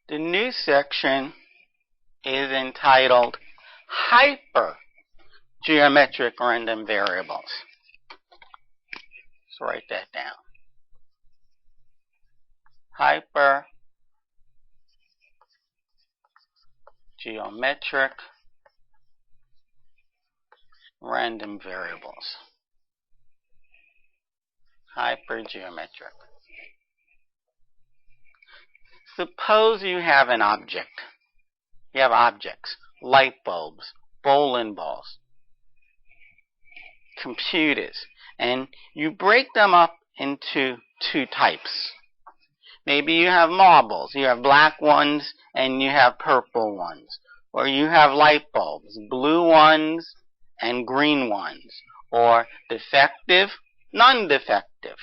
The new section is entitled Hypergeometric Random Variables. Let's write that down. Hypergeometric random variables. Hypergeometric. Suppose you have an object. You have objects, light bulbs, bowling balls, computers, and you break them up into two types. Maybe you have marbles. You have black ones and you have purple ones. Or you have light bulbs, blue ones and green ones. Or defective, non-defective.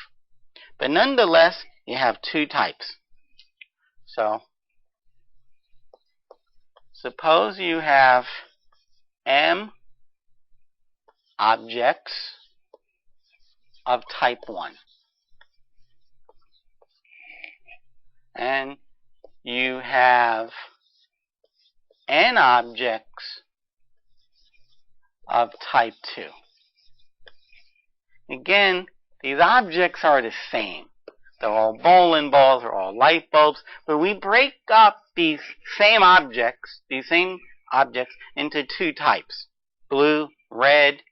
But nonetheless, you have two types. So, suppose you have M objects of type 1. And you have N objects of type 2. Again, these objects are the same. They're all bowling balls, they're all light bulbs, but we break up these same objects into two types. Blue, red,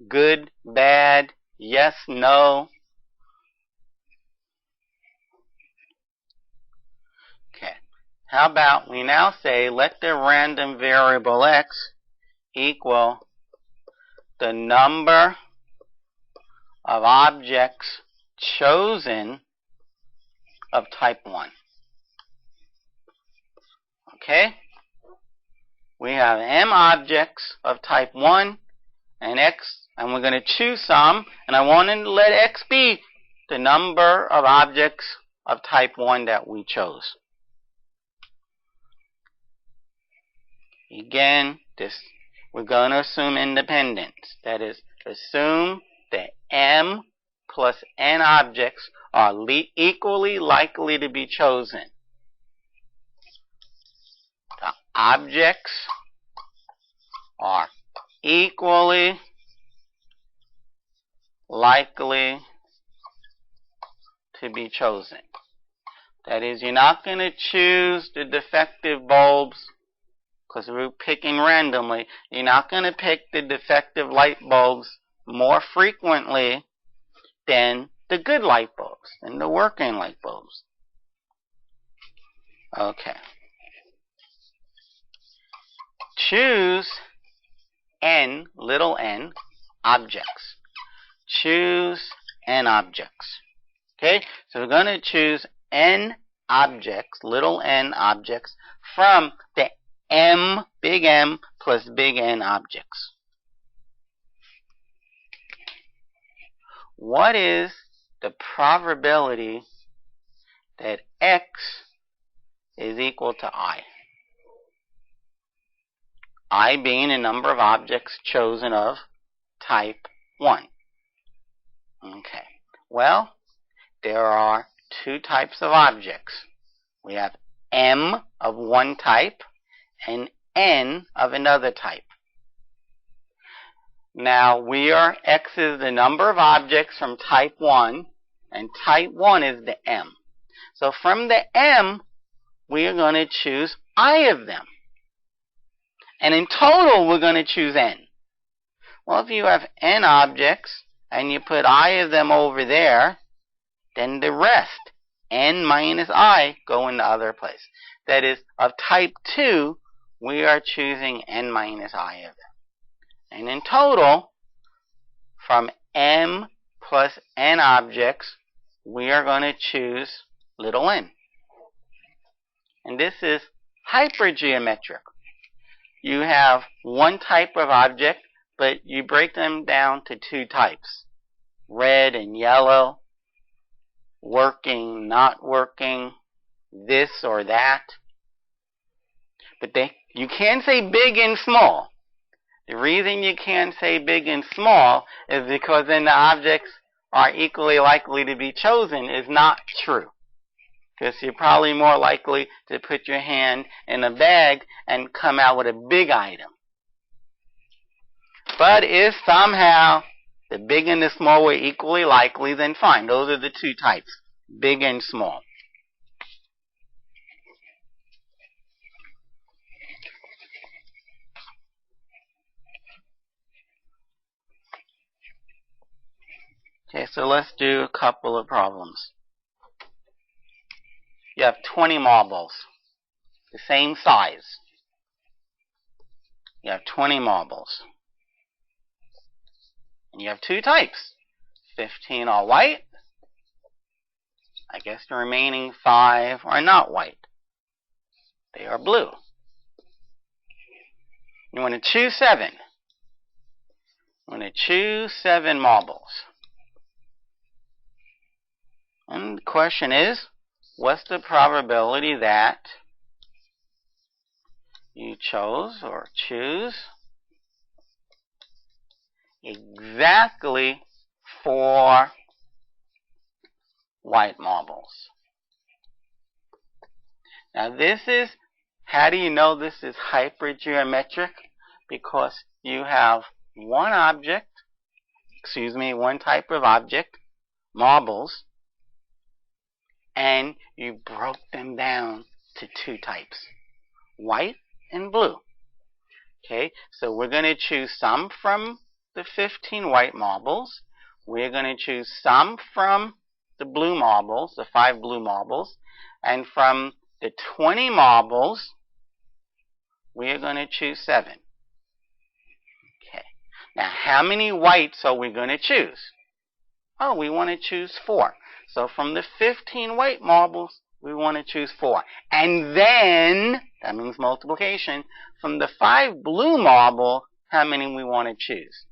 good, bad, yes, no. Okay. How about we now say let the random variable x equal the number of objects chosen of type 1. Okay? We have M objects of type 1 and x, and we're going to choose some, and I want to let x be the number of objects of type 1 that we chose. Again, we're going to assume independence. That is, assume that M plus N objects are equally likely to be chosen. The objects are equally likely to be chosen. That is, you're not going to choose the defective bulbs because we're picking randomly. You're not going to pick the defective light bulbs more frequently than the good light bulbs, than the working light bulbs. Okay. Choose N, little n, objects. Choose N objects. Okay? So we're going to choose N objects, little n objects, from the M, big M, plus big N objects. What is the probability that x is equal to I? I being a number of objects chosen of type 1. Okay. Well, there are two types of objects. We have M of one type and N of another type. Now, x is the number of objects from type 1, and type 1 is the M. So from the M, we are going to choose I of them. And in total, we're going to choose N. Well, if you have N objects, and you put I of them over there, then the rest, N minus I, go in the other place. That is, of type 2, we are choosing N minus I of them. And in total, from M plus N objects, we are going to choose little n. And this is hypergeometric. You have one type of object, but you break them down to two types. Red and yellow, working, not working, this or that. But you can say big and small. The reason you can't say big and small is because then the objects are equally likely to be chosen is not true. because you're probably more likely to put your hand in a bag and come out with a big item. But if somehow the big and the small were equally likely, then fine. Those are the two types, big and small. Okay, so let's do a couple of problems. You have 20 marbles, the same size. You have 20 marbles. And you have two types. 15 are white. I guess the remaining 5 are not white. They are blue. You want to choose 7. You want to choose 7 marbles. And the question is, what's the probability that you chose or choose exactly 4 white marbles? Now this is, how do you know this is hypergeometric? Because you have one type of object, marbles, and you broke them down to 2 types, white and blue. Okay, so we're going to choose some from the 15 white marbles. We're going to choose some from the blue marbles, the 5 blue marbles, and from the 20 marbles, we're going to choose 7. Okay, now how many whites are we going to choose? Oh, we want to choose 4. So from the 15 white marbles, we want to choose 4. And then, that means multiplication, from the 5 blue marble, how many we want to choose?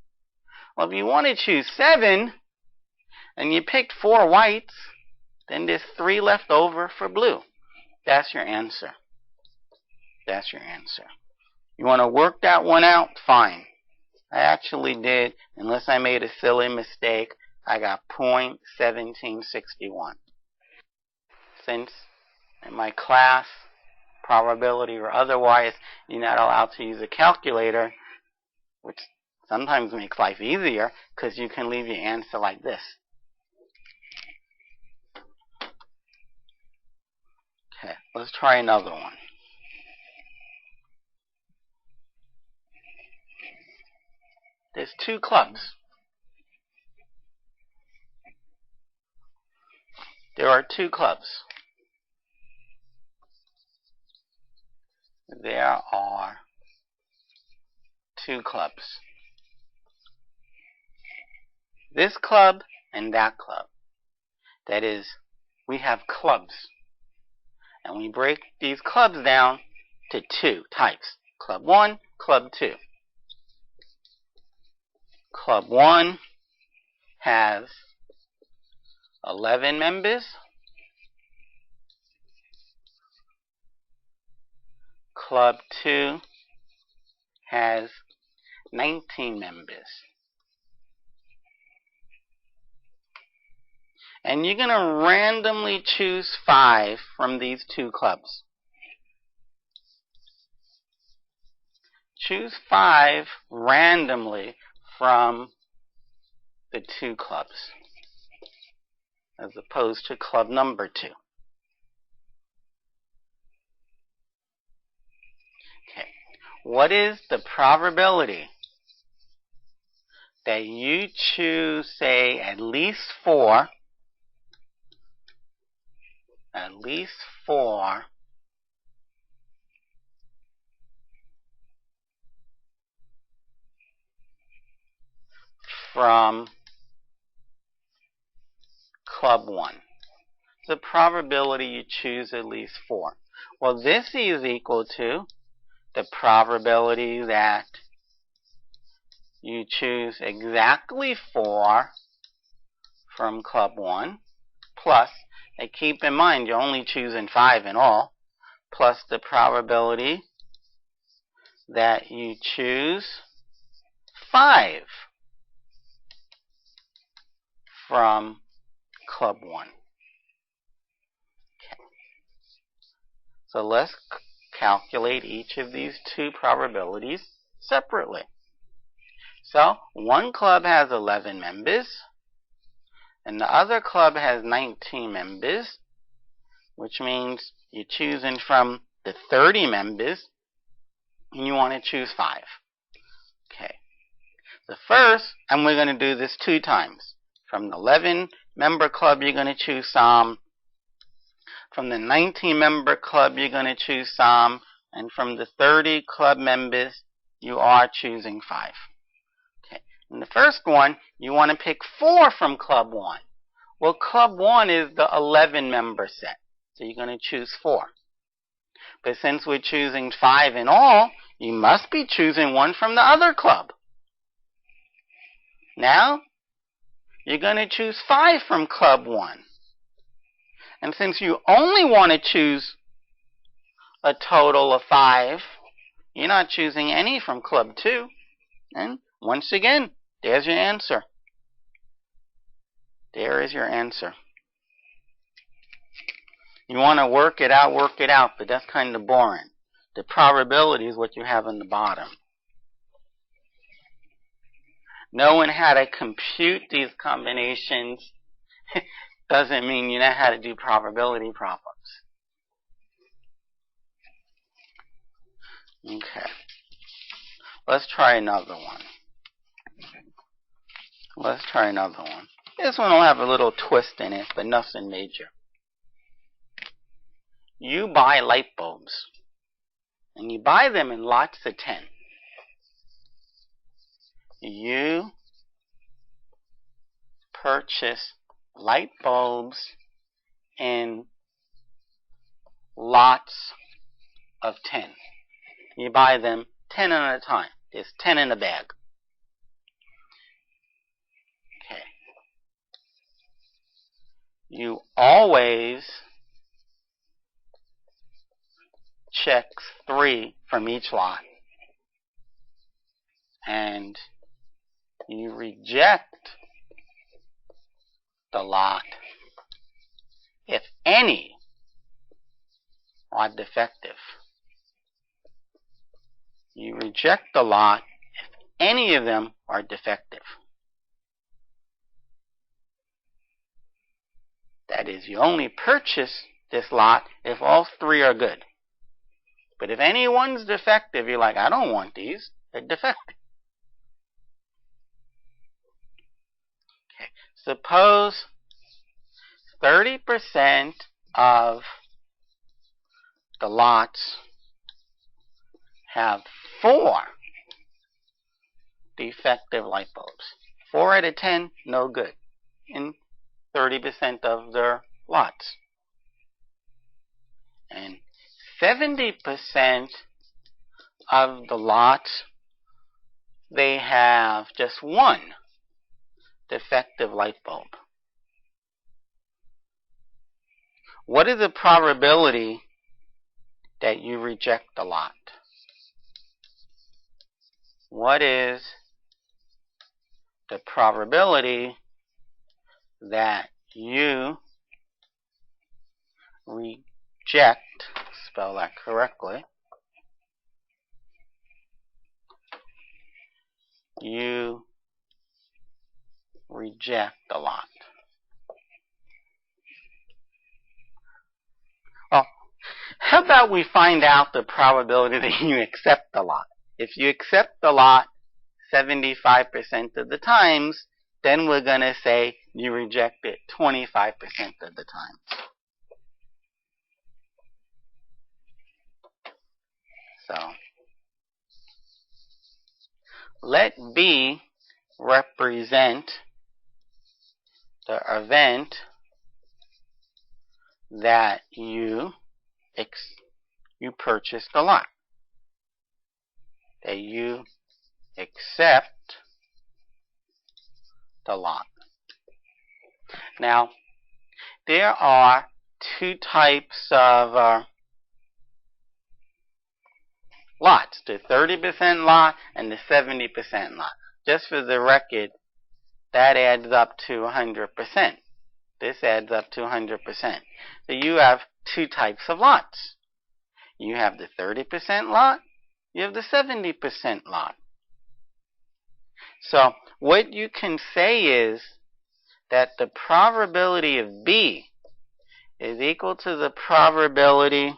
Well, if you want to choose 7, and you picked 4 whites, then there's 3 left over for blue. That's your answer. That's your answer. You want to work that one out? Fine. I actually did, unless I made a silly mistake, I got 0.1761. Since in my class, probability or otherwise, you're not allowed to use a calculator, which sometimes makes life easier because you can leave your answer like this. Okay, let's try another one. There's 2 clubs. There are 2 clubs. There are 2 clubs. This club and that club. That is, we have clubs. And we break these clubs down to 2 types. Club 1, Club 2. Club 1 has 11 members. Club 2 has 19 members. And you're going to randomly choose 5 from these 2 clubs. Choose 5 randomly from the 2 clubs, as opposed to club number 2. Okay, what is the probability that you choose, say, at least 4 from Club 1? The probability you choose at least 4. Well, this is equal to the probability that you choose exactly 4 from Club 1, plus, and keep in mind you're only choosing 5 in all, plus the probability that you choose 5 from Club 1. Okay. So let's calculate each of these two probabilities separately. So one club has 11 members, and the other club has 19 members, which means you're choosing from the 30 members, and you want to choose 5. Okay. The first, and we're going to do this 2 times. From the 11-member club, you're going to choose some. From the 19-member club, you're going to choose some. And from the 30 club members, you are choosing 5. Okay. In the first one, you want to pick 4 from club 1. Well, club 1 is the 11-member set. So you're going to choose 4. But since we're choosing 5 in all, you must be choosing 1 from the other club. Now, you're going to choose 5 from club 1. And since you only want to choose a total of 5, you're not choosing any from club 2. And once again, there's your answer. There is your answer. You want to work it out, but that's kind of boring. The probability is what you have on the bottom. Knowing how to compute these combinations doesn't mean you know how to do probability problems. Okay. Let's try another one. This one will have a little twist in it, but nothing major. You buy light bulbs, and you buy them in lots of 10. You purchase light bulbs in lots of 10. You buy them 10 at a time. There's 10 in a bag. Okay. You always check 3 from each lot. And you reject the lot if any are defective. You reject the lot if any of them are defective. That is, you only purchase this lot if all 3 are good. But if any one's defective, you're like, I don't want these. They're defective. Okay. Suppose 30% of the lots have 4 defective light bulbs. 4 out of 10, no good in 30% of their lots. And 70% of the lots, they have just 1 defective light bulb. What is the probability that you reject the lot? What is the probability that you reject, spell that correctly, you reject the lot? Well, how about we find out the probability that you accept the lot? If you accept the lot 75% of the times, then we're going to say you reject it 25% of the times. So, let B represent the event that you purchased the lot, that you accept the lot. Now, there are 2 types of lots, the 30% lot and the 70% lot. Just for the record, that adds up to 100%. This adds up to 100%. So you have 2 types of lots. You have the 30% lot, you have the 70% lot. So what you can say is that the probability of B is equal to the probability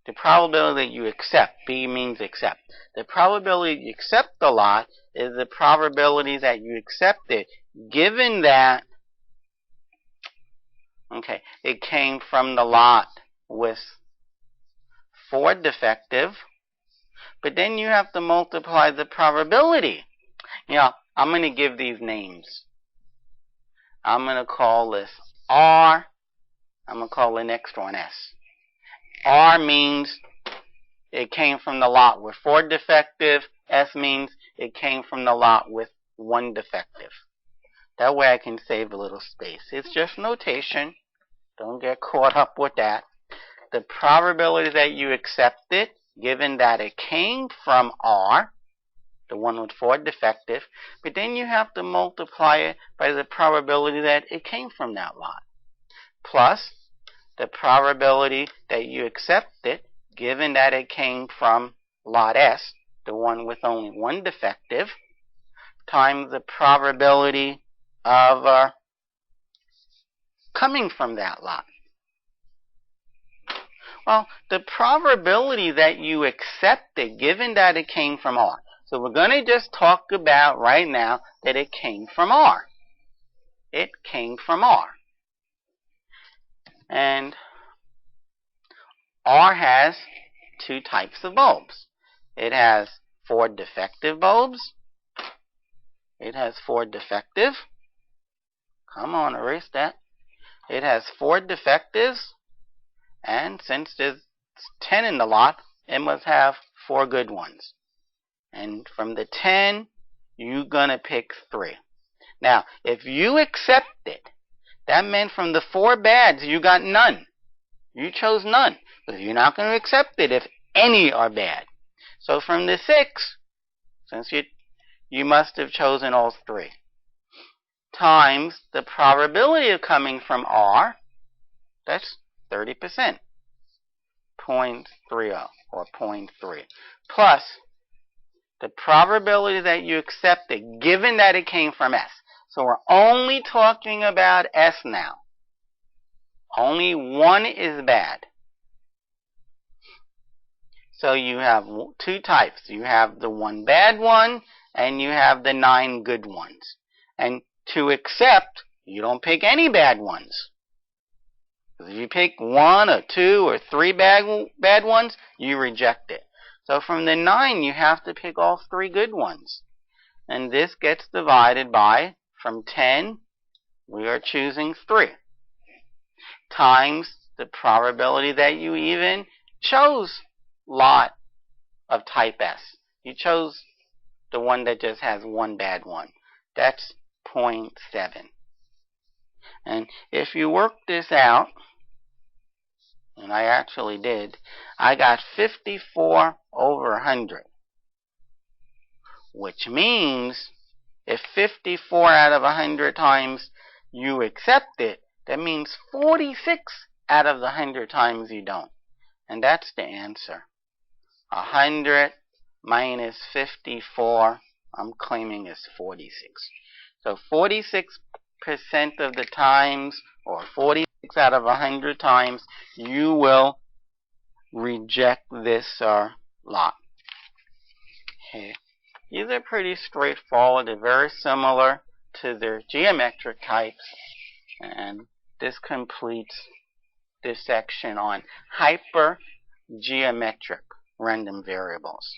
that you accept. B means accept. The probability you accept the lot is the probability that you accept it, given that, okay, it came from the lot with 4 defective, but then you have to multiply the probability. I'm going to give these names. I'm going to call this R. I'm going to call the next one S. R means it came from the lot with 4 defective. S means it came from the lot with 1 defective. That way I can save a little space. It's just notation. Don't get caught up with that. The probability that you accept it, given that it came from R, the one with 4 defective, but then you have to multiply it by the probability that it came from that lot, plus the probability that you accept it, given that it came from lot S, the one with only 1 defective, times the probability of coming from that lot. Well, the probability that you accept it, given that it came from R. So we're going to just talk about right now that it came from R. It came from R. And R has 2 types of bulbs. It has 4 defective bulbs. It has 4 defective. Come on, erase that. It has 4 defectives. And since there's 10 in the lot, it must have 4 good ones. And from the 10, you're going to pick 3. Now, if you accept it, that meant from the 4 bads, you got none. You chose none. Because you're not going to accept it if any are bad. So from the 6, since you must have chosen all 3, times the probability of coming from R, that's 30%. 0.30 or 0.3. Plus the probability that you accept it, given that it came from S. So we're only talking about S now. Only 1 is bad. So you have 2 types. You have the 1 bad one, and you have the 9 good ones. And to accept, you don't pick any bad ones. If you pick 1 or 2 or 3 bad ones, you reject it. So from the 9, you have to pick all 3 good ones. And this gets divided by, from 10, we are choosing 3, times the probability that you even chose lot of type S. You chose the one that just has 1 bad one. That's 0.7. And if you work this out, and I actually did, I got 54 over 100. Which means if 54 out of 100 times you accept it, that means 46 out of the 100 times you don't. And that's the answer. 100 minus 54, I'm claiming is 46. So 46% of the times, or 46 out of 100 times, you will reject this lot. Okay. These are pretty straightforward. They're very similar to their geometric types. And this completes this section on hypergeometric random variables.